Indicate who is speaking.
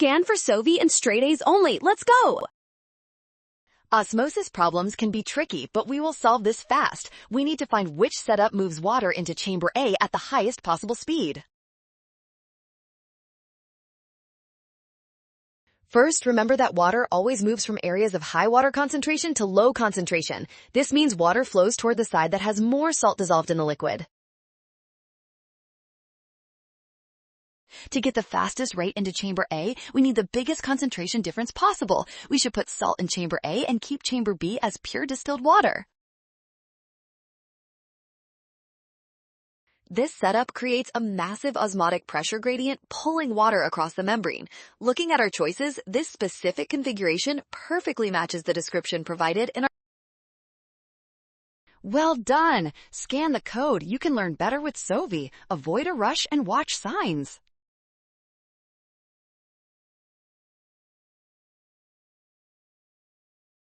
Speaker 1: Scan for SOV and straight A's only. Let's go!
Speaker 2: Osmosis problems can be tricky, but we will solve this fast. We need to find which setup moves water into chamber A at the highest possible speed. First, remember that water always moves from areas of high water concentration to low concentration. This means water flows toward the side that has more salt dissolved in the liquid. To get the fastest rate into chamber A, we need the biggest concentration difference possible. We should put salt in chamber A and keep chamber B as pure distilled water. This setup creates a massive osmotic pressure gradient pulling water across the membrane. Looking at our choices, this specific configuration perfectly matches the description provided in our... Well done! Scan the code. You can learn better with SOV. Avoid a rush and watch signs.